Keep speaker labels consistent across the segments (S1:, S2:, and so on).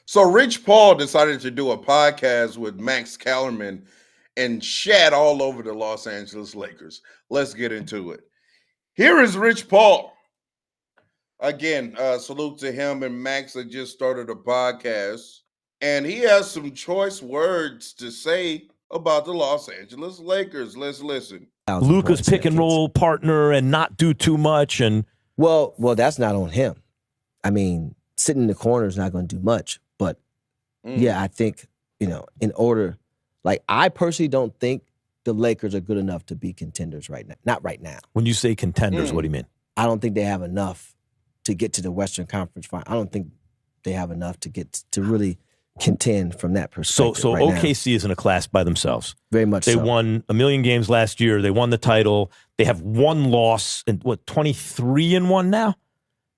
S1: So Rich Paul decided to do a podcast with Max Kellerman and shat all over the Los Angeles Lakers. Let's get into it. Here is Rich Paul. Again, salute to him and Max that just started a podcast. And he has some choice words to say about the Los Angeles Lakers. Let's listen.
S2: Luka's pick and roll partner and not do too much. And
S3: well, that's not on him. I mean, sitting in the corner is not going to do much. But yeah, I think, in order, like, I personally don't think the Lakers are good enough to be contenders right now. Not right now.
S2: When you say contenders, what do you mean?
S3: I don't think they have enough to get to the Western Conference Final. I don't think they have enough to get to really contend from that perspective.
S2: So
S3: right
S2: OKC
S3: now.
S2: is in a class by themselves.
S3: Very much
S2: They
S3: so.
S2: won 1 million games last year. They won the title. They have one loss and 23-1 now?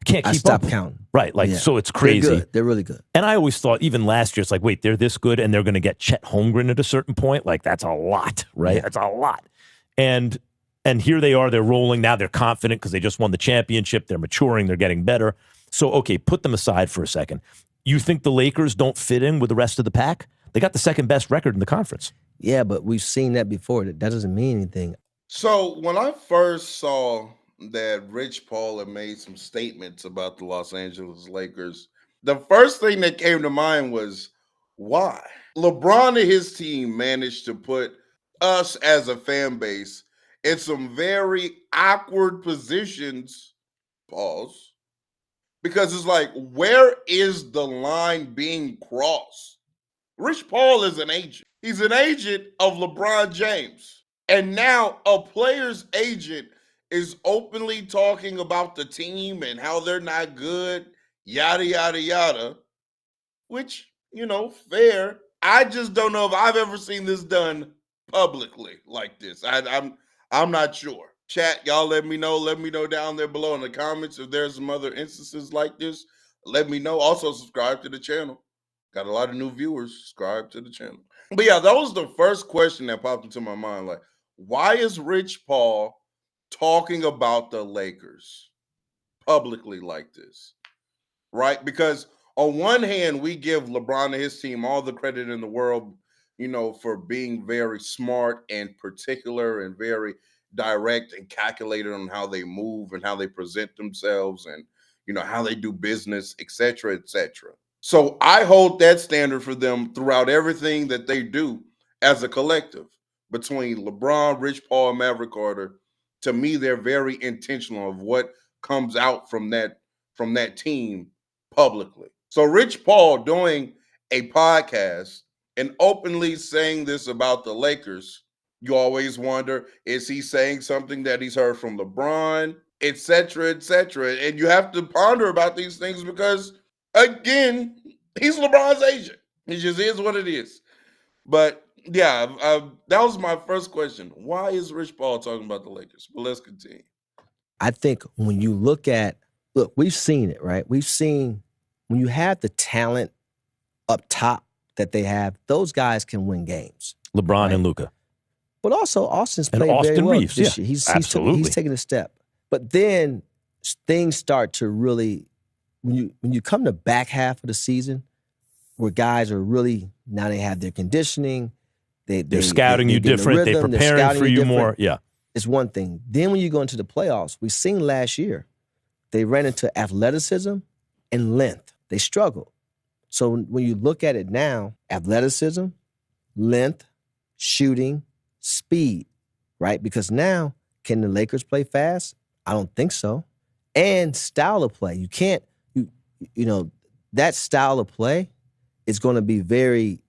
S2: Can't keep
S3: stopped
S2: up.
S3: counting.
S2: Right, so it's crazy.
S3: They're good. They're really good.
S2: And I always thought, even last year, it's like, wait, they're this good and they're going to get Chet Holmgren at a certain point? Like, that's a lot, right?
S3: Yeah.
S2: That's a lot. And here they are. They're rolling. Now they're confident because they just won the championship. They're maturing. They're getting better. So, okay, put them aside for a second. You think the Lakers don't fit in with the rest of the pack? They got the second best record in the conference.
S3: Yeah, but we've seen that before. That doesn't mean anything.
S1: So when I first saw that Rich Paul had made some statements about the Los Angeles Lakers, the first thing that came to mind was, why? LeBron and his team managed to put us as a fan base in some very awkward positions, pause, because it's like, where is the line being crossed? Rich Paul is an agent. He's an agent of LeBron James. And now a player's agent is openly talking about the team and how they're not good, yada, yada, yada, which, fair. I just don't know if I've ever seen this done publicly like this. I'm not sure. Chat, y'all let me know. Let me know down there below in the comments if there's some other instances like this. Let me know. Also, subscribe to the channel. Got a lot of new viewers. Subscribe to the channel. But yeah, that was the first question that popped into my mind. Like, why is Rich Paul talking about the Lakers publicly like this? Right? Because on one hand, we give LeBron and his team all the credit in the world, for being very smart and particular and very direct and calculated on how they move and how they present themselves and, how they do business, et cetera, et cetera. So I hold that standard for them throughout everything that they do as a collective. Between LeBron, Rich Paul, and Maverick Carter, to me, they're very intentional of what comes out from that team publicly. So Rich Paul doing a podcast and openly saying this about the Lakers, you always wonder, is he saying something that he's heard from LeBron, et cetera, et cetera? And you have to ponder about these things because, again, he's LeBron's agent. It just is what it is. But yeah, that was my first question. Why is Rich Paul talking about the Lakers? But let's continue.
S3: I think when you look, we've seen it, right? We've seen when you have the talent up top that they have, those guys can win games.
S2: LeBron and Luka.
S3: But also Austin's
S2: and
S3: played
S2: Austin
S3: very well
S2: Reeves,
S3: this
S2: yeah,
S3: year. He's taking a step. But then things start to really, when you come to back half of the season, where guys are really, now they have their conditioning, they're
S2: scouting you different, they're preparing for you more. Yeah.
S3: It's one thing. Then when you go into the playoffs, we've seen last year, they ran into athleticism and length. They struggled. So when you look at it now, athleticism, length, shooting, speed, right? Because now, can the Lakers play fast? I don't think so. And style of play. You can't, that style of play is going to be very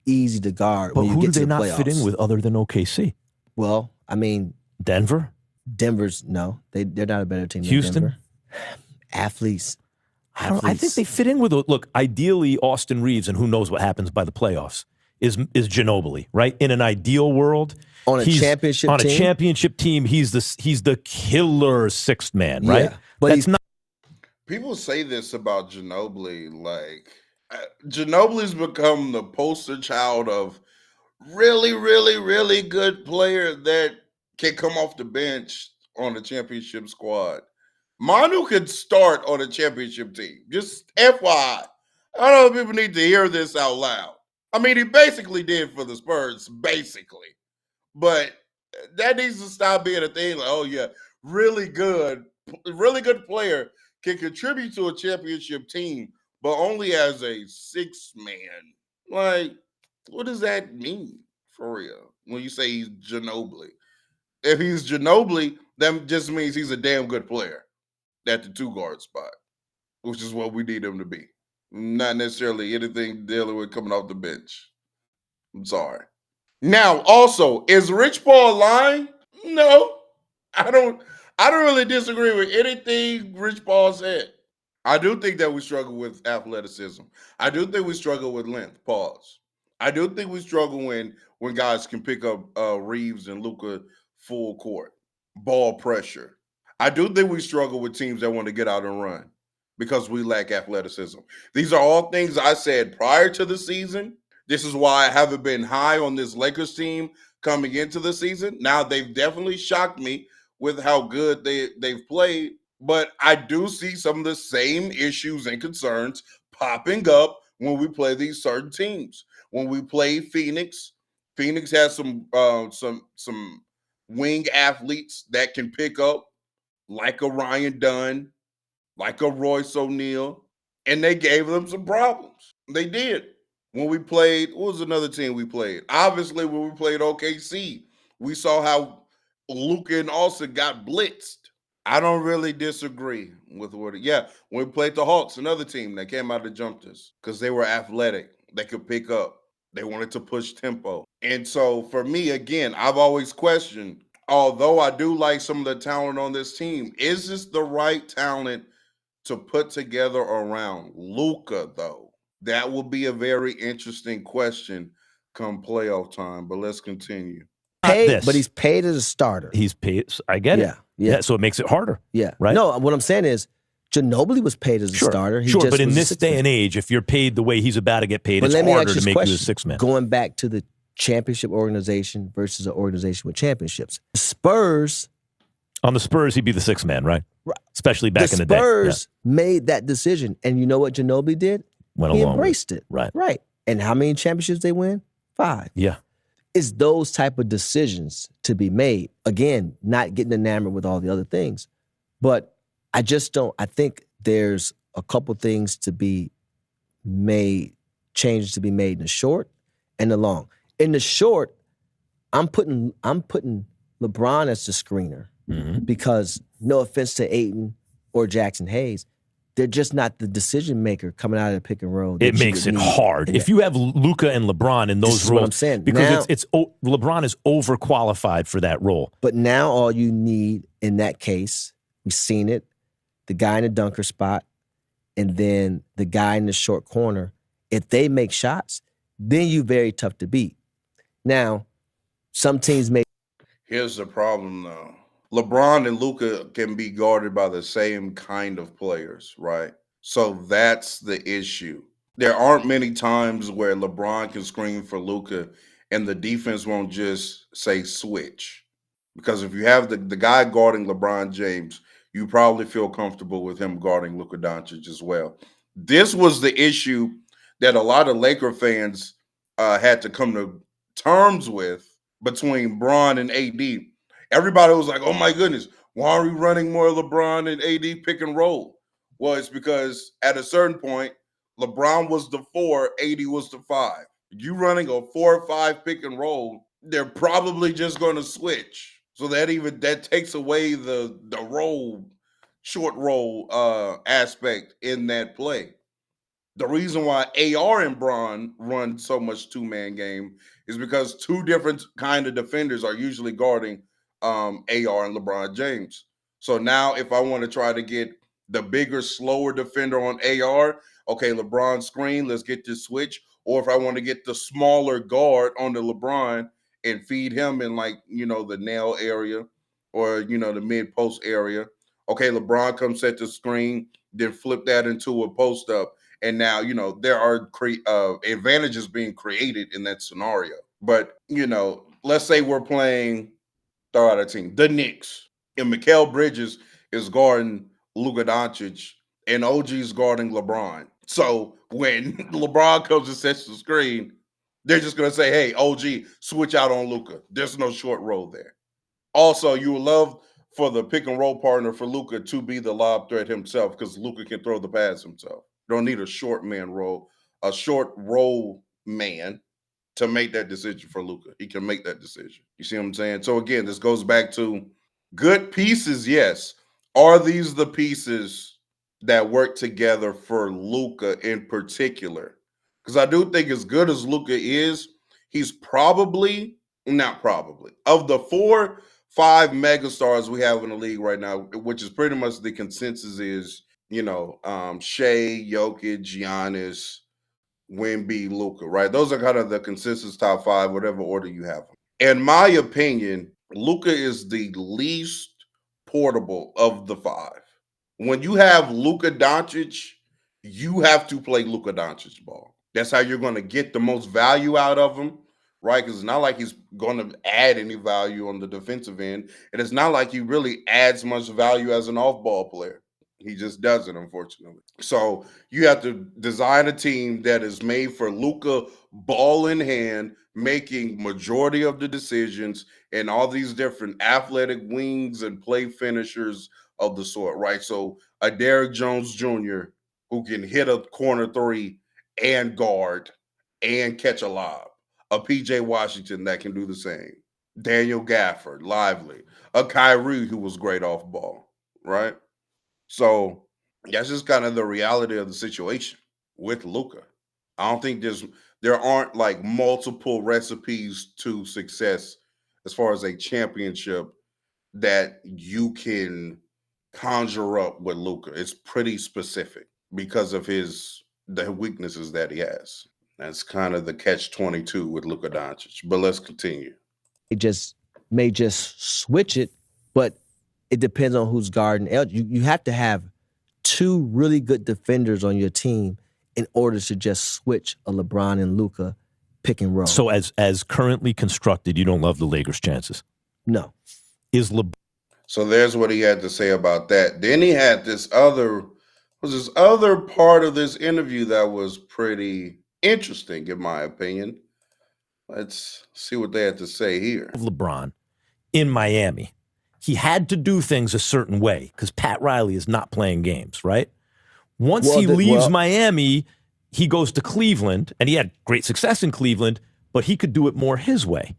S3: easy to guard
S2: but
S3: when you get to the playoffs.
S2: But who do they not fit in with other than OKC?
S3: Well, I mean,
S2: Denver?
S3: Denver's, no. They're not a better team than
S2: Houston?
S3: Denver. Athletes.
S2: I think they fit in with, look, ideally Austin Reeves, and who knows what happens by the playoffs, is Ginobili, right? In an ideal world,
S3: on a championship team,
S2: he's the killer sixth man, right?
S3: Yeah, but
S2: that's not.
S1: People say this about Ginobili, like Ginobili's become the poster child of really, really, really good player that can come off the bench on a championship squad. Manu could start on a championship team. Just FYI. I don't know if people need to hear this out loud. I mean, he basically did for the Spurs, basically. But that needs to stop being a thing. Like, oh yeah, really good player can contribute to a championship team, but only as a six man. Like, what does that mean for real? When you say he's Ginobili, if he's Ginobili, that just means he's a damn good player at the two guard spot, which is what we need him to be. Not necessarily anything dealing with coming off the bench. I'm sorry. Now, also, is Rich Paul lying? No. I don't I don't really disagree with anything Rich Paul said. I do think that we struggle with athleticism. I do think we struggle with length. Pause. I do think we struggle when guys can pick up Reeves and Luka full court, ball pressure. I do think we struggle with teams that want to get out and run because we lack athleticism. These are all things I said prior to the season. This is why I haven't been high on this Lakers team coming into the season. Now they've definitely shocked me with how good they've played, but I do see some of the same issues and concerns popping up when we play these certain teams. When we play Phoenix, Phoenix has some wing athletes that can pick up, like a Ryan Dunn, like a Royce O'Neal, and they gave them some problems. They did. When we played, what was another team we played? Obviously, when we played OKC, we saw how Luka and Austin got blitzed. I don't really disagree with what. Yeah, when we played the Hawks, another team that came out and jumped us because they were athletic, they could pick up, they wanted to push tempo, and so for me, again, I've always questioned. Although I do like some of the talent on this team, is this the right talent to put together around Luka? Though that will be a very interesting question come playoff time. But let's continue.
S3: Paid, but he's paid as a starter.
S2: He's paid. I get it. Yeah. So it makes it harder.
S3: Yeah.
S2: Right.
S3: No, what I'm saying is Ginobili was paid as a starter.
S2: He but in this day and age, if you're paid the way he's about to get paid, it's harder to make you a six man.
S3: Going back to the championship organization versus an organization with championships. Spurs.
S2: On the Spurs, he'd be the six man, right? Especially back in the day.
S3: The Spurs made that decision. And you know what Ginobili did? He embraced it. Right. And how many championships they win? 5.
S2: Yeah.
S3: It's those type of decisions to be made. Again, not getting enamored with all the other things. But I think there's a couple things to be made, changes to be made in the short and the long. In the short, I'm putting LeBron as the screener because no offense to Ayton or Jackson Hayes, they're just not the decision maker coming out of the pick and roll.
S2: It makes it hard. If you have Luka and LeBron in those roles,
S3: what I'm saying.
S2: Because now, LeBron is overqualified for that role.
S3: But now all you need in that case, we've seen it, the guy in the dunker spot, and then the guy in the short corner. If they make shots, then you're very tough to beat. Now, some teams may.
S1: Here's the problem, though. LeBron and Luka can be guarded by the same kind of players, right? So that's the issue. There aren't many times where LeBron can screen for Luka and the defense won't just say switch. Because if you have the guy guarding LeBron James, you probably feel comfortable with him guarding Luka Doncic as well. This was the issue that a lot of Laker fans had to come to terms with between Bron and AD. Everybody was like, oh my goodness, why are we running more LeBron and AD pick and roll? Well, it's because at a certain point, LeBron was the 4, AD was the 5. You running a 4 or 5 pick and roll, they're probably just going to switch. So that takes away the short roll aspect in that play. The reason why AR and Bron run so much two-man game is because two different kind of defenders are usually guarding AR and LeBron James. So now if I want to try to get the bigger, slower defender on AR, okay, LeBron screen, let's get this switch. Or if I want to get the smaller guard on the LeBron and feed him in the nail area or, the mid-post area. Okay, LeBron comes set the screen, then flip that into a post-up. And now, there are advantages being created in that scenario. But, let's say we're playing, throw out a team, the Knicks, and Mikal Bridges is guarding Luka Doncic, and OG's guarding LeBron. So when LeBron comes and sets the screen, they're just going to say, hey, OG, switch out on Luka. There's no short roll there. Also, you would love for the pick and roll partner for Luka to be the lob threat himself because Luka can throw the pass himself. Don't need a short roll man to make that decision for Luka. He can make that decision. You see what I'm saying? So again, this goes back to good pieces, yes. Are these the pieces that work together for Luka in particular? Because I do think as good as Luka is, he's probably not probably of the 4-5 megastars we have in the league right now, which is pretty much the consensus is, Shea, Jokic, Giannis, Wemby, Luka, right? Those are kind of the consensus top 5, whatever order you have them. In my opinion, Luka is the least portable of the 5. When you have Luka Doncic, you have to play Luka Doncic ball. That's how you're going to get the most value out of him, right? Because it's not like he's going to add any value on the defensive end. And it's not like he really adds much value as an off-ball player. He just doesn't, unfortunately. So you have to design a team that is made for Luka ball in hand, making majority of the decisions, and all these different athletic wings and play finishers of the sort, right? So a Derrick Jones Jr. who can hit a corner 3 and guard and catch a lob. A PJ Washington that can do the same. Daniel Gafford, lively. A Kyrie who was great off ball, right? So that's just kind of the reality of the situation with Luka. I don't think there aren't like multiple recipes to success as far as a championship that you can conjure up with Luka. It's pretty specific because of the weaknesses that he has. That's kind of the catch-22 with Luka Doncic. But let's continue.
S3: It may just switch it, but it depends on who's guarding. You have to have 2 really good defenders on your team in order to just switch a LeBron and Luka pick and roll.
S2: So as currently constructed, you don't love the Lakers' chances?
S3: No.
S1: So there's what he had to say about that. Then he had this other part of this interview that was pretty interesting, in my opinion. Let's see what they had to say here.
S2: LeBron in Miami, he had to do things a certain way because Pat Riley is not playing games, right? Once he leaves Miami, he goes to Cleveland, and he had great success in Cleveland, but he could do it more his way.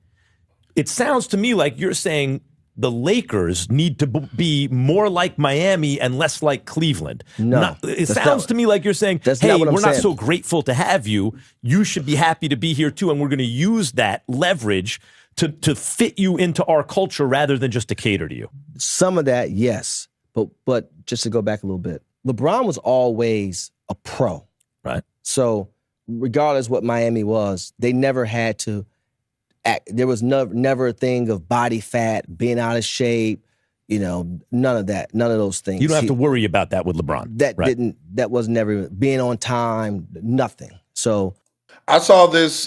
S2: It sounds to me like you're saying the Lakers need to be more like Miami and less like Cleveland.
S3: No.
S2: It sounds to me like you're saying, hey, we're not so grateful to have you. You should be happy to be here too, and we're going to use that leverage to fit you into our culture rather than just to cater to you.
S3: Some of that, yes. But just to go back a little bit, LeBron was always a pro.
S2: Right.
S3: So regardless what Miami was, they never had to act. There was never a thing of body fat, being out of shape, none of that. None of those things.
S2: You don't have to worry about that with LeBron.
S3: That was never being on time, nothing. So
S1: I saw this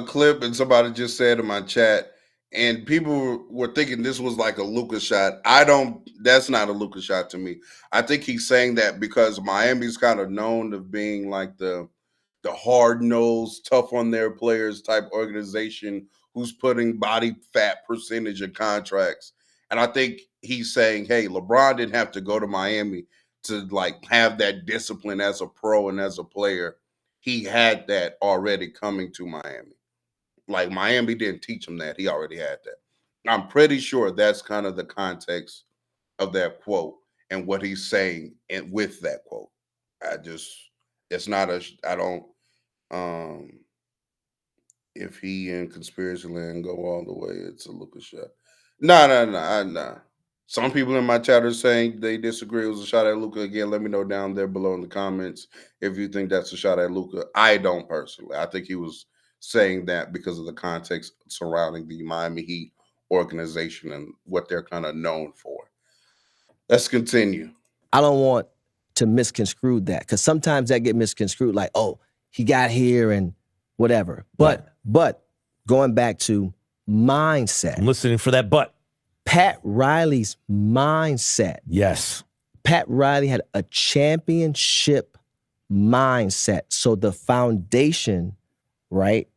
S1: clip and somebody just said in my chat, and people were thinking this was like a Luka shot. That's not a Luka shot to me. I think he's saying that because Miami's kind of known of being like the hard-nosed, tough on their players type organization who's putting body fat percentage in contracts. And I think he's saying, hey, LeBron didn't have to go to Miami to like have that discipline as a pro and as a player. He had that already coming to Miami. Like Miami didn't teach him that. He already had that. I'm pretty sure that's kind of the context of that quote and what he's saying with that quote. If he and Conspiracy Land go all the way, it's a Luka shot. Nah. Some people in my chat are saying they disagree. It was a shot at Luka. Again, let me know down there below in the comments if you think that's a shot at Luka. I don't personally. I think he was saying that because of the context surrounding the Miami Heat organization and what they're kind of known for. Let's continue.
S3: I don't want to misconstrue that because sometimes that get misconstrued like, oh, he got here and whatever. But going back to mindset.
S2: I'm listening for that but.
S3: Pat Riley's mindset.
S2: Yes.
S3: Pat Riley had a championship mindset. So the foundation, right?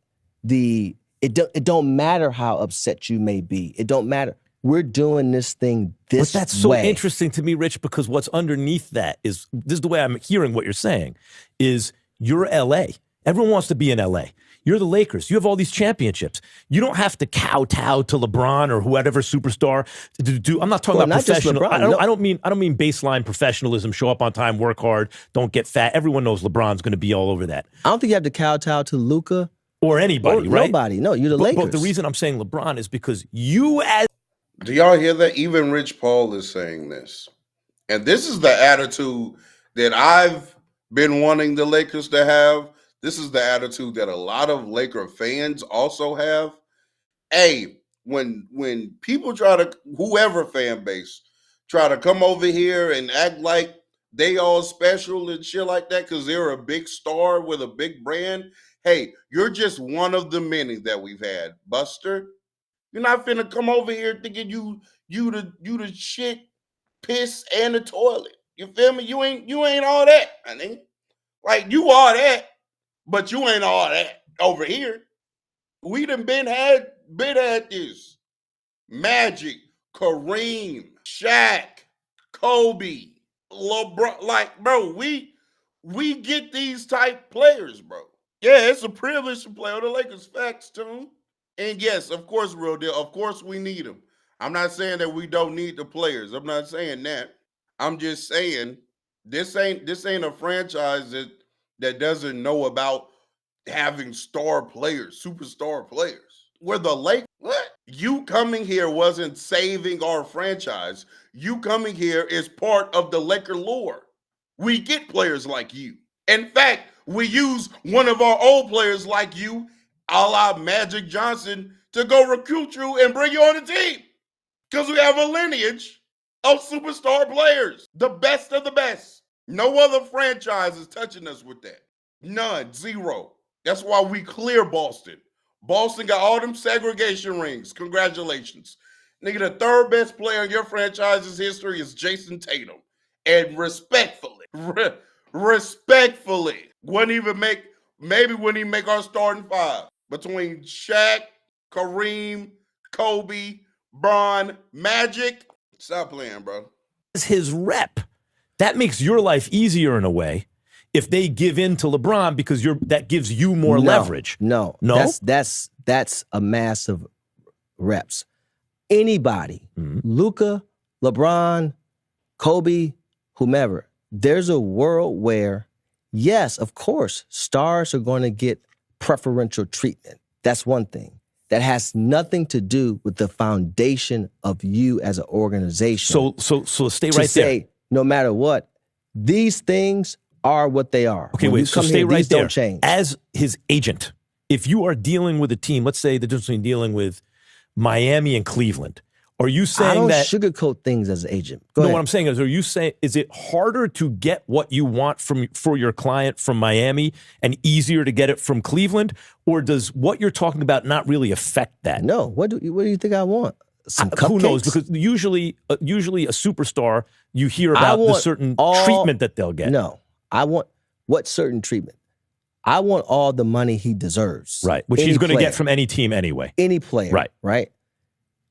S3: It don't matter how upset you may be. It don't matter. We're doing this thing this
S2: But that's so
S3: way.
S2: interesting to me, Rich, because what's underneath that is, this is the way I'm hearing what you're saying, is you're LA. Everyone wants to be in LA. You're the Lakers. You have all these championships. You don't have to kowtow to LeBron or whatever superstar to do. I'm not talking
S3: Well,
S2: about
S3: not just
S2: professional.
S3: LeBron,
S2: I don't mean baseline professionalism. Show up on time, work hard, don't get fat. Everyone knows LeBron's going to be all over that.
S3: I don't think you have to kowtow to Luka
S2: Or anybody, right?
S3: Nobody. No, you're the Lakers.
S2: But the reason I'm saying LeBron is because you as
S1: Do y'all hear that? Even Rich Paul is saying this. And this is the attitude that I've been wanting the Lakers to have. This is the attitude that a lot of Laker fans also have. Hey, when people try to, whoever fan base, try to come over here and act like they all special and shit like that because they're a big star with a big brand, hey, you're just one of the many that we've had, Buster. You're not finna come over here thinking you the shit, piss, and the toilet. You feel me? You ain't all that, honey. Like you are that, but you ain't all that over here. We done been had this. Magic, Kareem, Shaq, Kobe, LeBron. Like, bro, we get these type players, bro. Yeah, it's a privilege to play on the Lakers. Facts, too. And yes, of course, real deal. Of course, we need them. I'm not saying that we don't need the players. I'm not saying that. I'm just saying this ain't a franchise that doesn't know about having star players, superstar players. We're the Lakers. What? You coming here wasn't saving our franchise. You coming here is part of the Laker lore. We get players like you. In fact, we use one of our old players like you, a la Magic Johnson, to go recruit you and bring you on the team. Because we have a lineage of superstar players, the best of the best. No other franchise is touching us with that. None, zero. That's why we clear Boston. Boston got all them segregation rings. Congratulations. Nigga, the third best player in your franchise's history is Jason Tatum. And respectfully, wouldn't even make our starting five between Shaq, Kareem, Kobe, Bron, Magic. Stop playing, bro.
S2: his rep. That makes your life easier in a way if they give in to LeBron because that gives you more leverage.
S3: No. That's a massive reps. Anybody, Luka, LeBron, Kobe, whomever, there's a world where, yes, of course, stars are going to get preferential treatment. That's one thing. That has nothing to do with the foundation of you as an organization.
S2: So stay
S3: to
S2: right
S3: say,
S2: there.
S3: no matter what, these things are what they are.
S2: Okay,
S3: When
S2: wait,
S3: you
S2: so
S3: come
S2: stay
S3: here,
S2: right
S3: these
S2: there.
S3: don't change.
S2: As his agent, if you are dealing with a team, let's say the difference between dealing with Miami and Cleveland, are you saying
S3: I don't
S2: that
S3: sugarcoat things as an agent. Go
S2: No,
S3: ahead.
S2: what I'm saying is, are you saying, is it harder to get what you want for your client from Miami and easier to get it from Cleveland? Or does what you're talking about not really affect that?
S3: No, what do you think I want? Some cupcakes?
S2: Who knows? Because usually a superstar, you hear
S3: I
S2: about the
S3: want
S2: certain
S3: all-
S2: treatment that they'll get.
S3: No, I want what certain treatment? I want all the money he deserves.
S2: Right, which
S3: Any
S2: he's going to
S3: player.
S2: get from any team anyway.
S3: Any player. Right.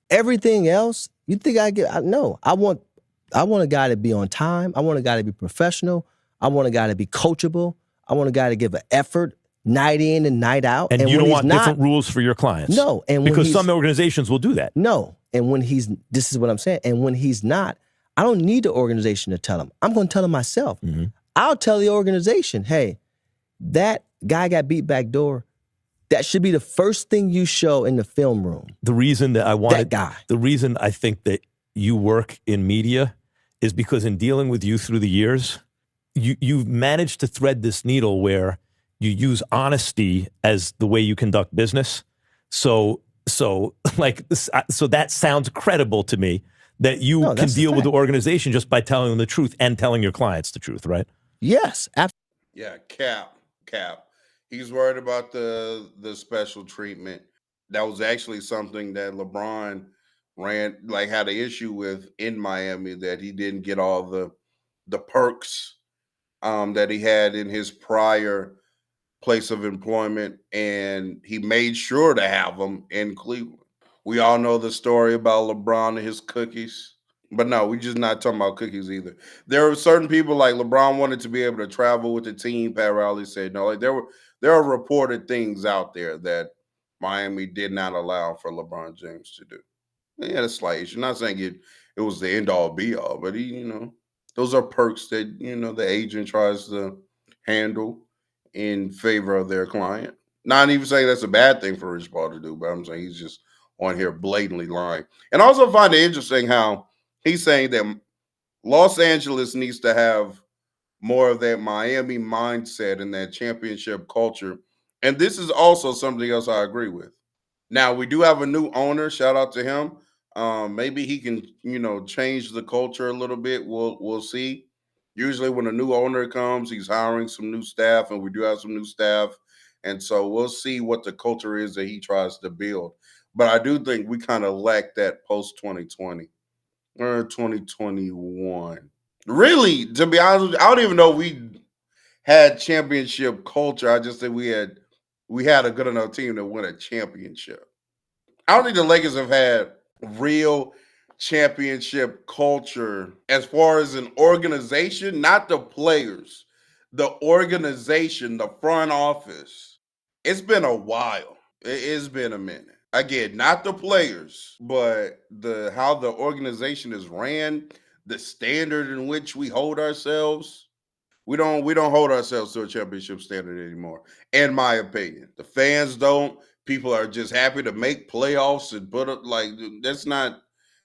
S3: Everything else, you think I get? No, I want a guy to be on time. I want a guy to be professional. I want a guy to be coachable. I want a guy to give an effort night in and night out.
S2: And you
S3: when
S2: don't
S3: he's
S2: want different rules for your clients.
S3: No, and when
S2: because
S3: he's-
S2: some organizations will do that.
S3: No, and when this is what I'm saying. And when he's not, I don't need the organization to tell him. I'm going to tell him myself.
S2: Mm-hmm.
S3: I'll tell the organization, hey, that guy got beat back door. That should be the first thing you show in the film room.
S2: The reason that I wanted
S3: That guy.
S2: The reason I think that you work in media is because in dealing with you through the years, you've managed to thread this needle where you use honesty as the way you conduct business. So that sounds credible to me that you can
S3: that's a
S2: deal with the
S3: fact.
S2: organization just by telling them the truth and telling your clients the truth, right?
S3: Yes,
S1: Yeah, cap. He's worried about the special treatment. That was actually something that LeBron had an issue with in Miami, that he didn't get all the perks that he had in his prior place of employment, and he made sure to have them in Cleveland. We all know the story about LeBron and his cookies. But no, we just not talking about cookies either. There are certain people like LeBron wanted to be able to travel with the team. Pat Riley said no. Like there are reported things out there that Miami did not allow for LeBron James to do. Yeah, a slight issue. Not saying it was the end all be all, but those are perks that the agent tries to handle in favor of their client. Not even saying that's a bad thing for Rich Paul to do, but I'm saying he's just on here blatantly lying. And I also find it interesting how he's saying that Los Angeles needs to have more of that Miami mindset and that championship culture. And this is also something else I agree with. Now we do have a new owner. Shout out to him. Maybe he can, change the culture a little bit. We'll see. Usually, when a new owner comes, he's hiring some new staff, and we do have some new staff, and so we'll see what the culture is that he tries to build. But I do think we kind of lack that post 2020 or 2021. Really, to be honest with you, I don't even know if we had championship culture. I just think we had a good enough team to win a championship. I don't think the Lakers have had real championship culture as far as an organization, not the players, the organization, the front office. It's been a while. It's been a minute. Again, not the players, but the how the organization is ran, the standard in which we hold ourselves. We don't hold ourselves to a championship standard anymore, in my opinion. The fans don't. People are just happy to make playoffs and put up like that's not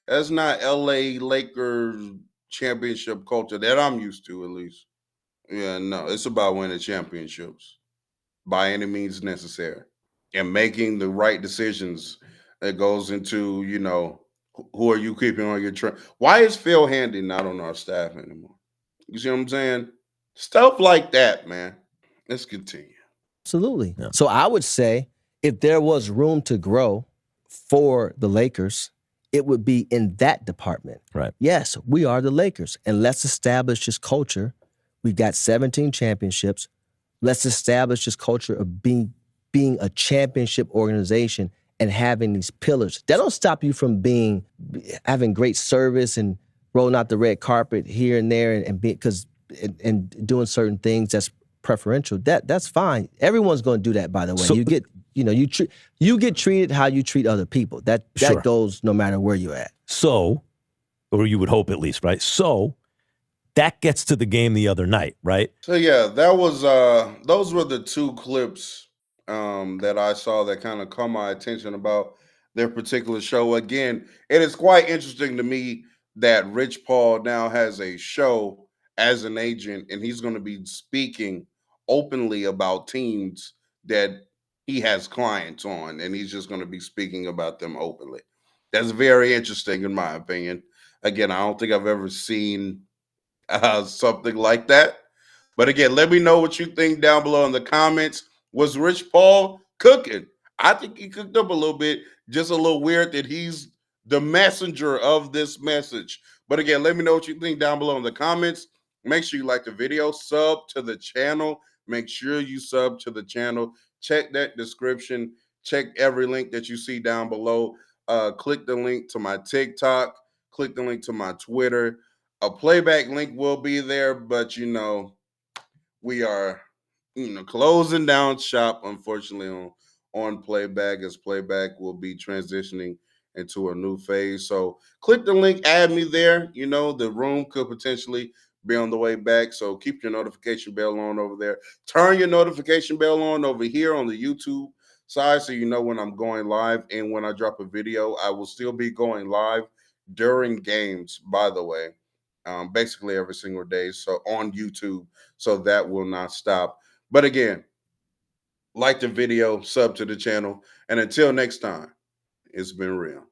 S1: LA Lakers championship culture that I'm used to, at least. Yeah, no, it's about winning championships by any means necessary and making the right decisions that goes into, who are you keeping on your train? Why is Phil Handy not on our staff anymore? You see what I'm saying? Stuff like that, man. Let's continue.
S3: Absolutely.
S2: Yeah.
S3: So I would say if there was room to grow for the Lakers, it would be in that department.
S2: Right.
S3: Yes, we are the Lakers, and let's establish this culture. We've got 17 championships. Let's establish this culture of being a championship organization and having these pillars. That don't stop you from having great service and rolling out the red carpet here and there and doing certain things that's preferential. That's fine. Everyone's going to do that, by the way.
S2: So-
S3: you get treated how you treat other people. That
S2: Sure.
S3: goes no matter where you're at.
S2: So, or you would hope at least, right? So that gets to the game the other night, right?
S1: So yeah, that was those were the two clips that I saw that kind of caught my attention about their particular show. Again, it is quite interesting to me that Rich Paul now has a show as an agent, and he's going to be speaking openly about teams that he has clients on, and he's just going to be speaking about them openly. That's very interesting, in my opinion. Again, I don't think I've ever seen something like that. But again, let me know what you think down below in the comments. Was Rich Paul cooking? I think he cooked up a little bit. Just a little weird that he's the messenger of this message. But again, let me know what you think down below in the comments. Make sure you like the video, sub to the channel. Make sure you sub to the channel. Check that description. Check every link that you see down below. Click the link to my TikTok. Click the link to my Twitter. A playback link will be there, but we are closing down shop, unfortunately, on playback, as playback will be transitioning into a new phase. So click the link, add me there. The room could potentially be on the way back. So keep your notification bell on over there. Turn your notification bell on over here on the YouTube side so you know when I'm going live. And when I drop a video, I will still be going live during games, by the way. Basically every single day. So on YouTube. So that will not stop. But again, like the video, sub to the channel. And until next time, it's been real.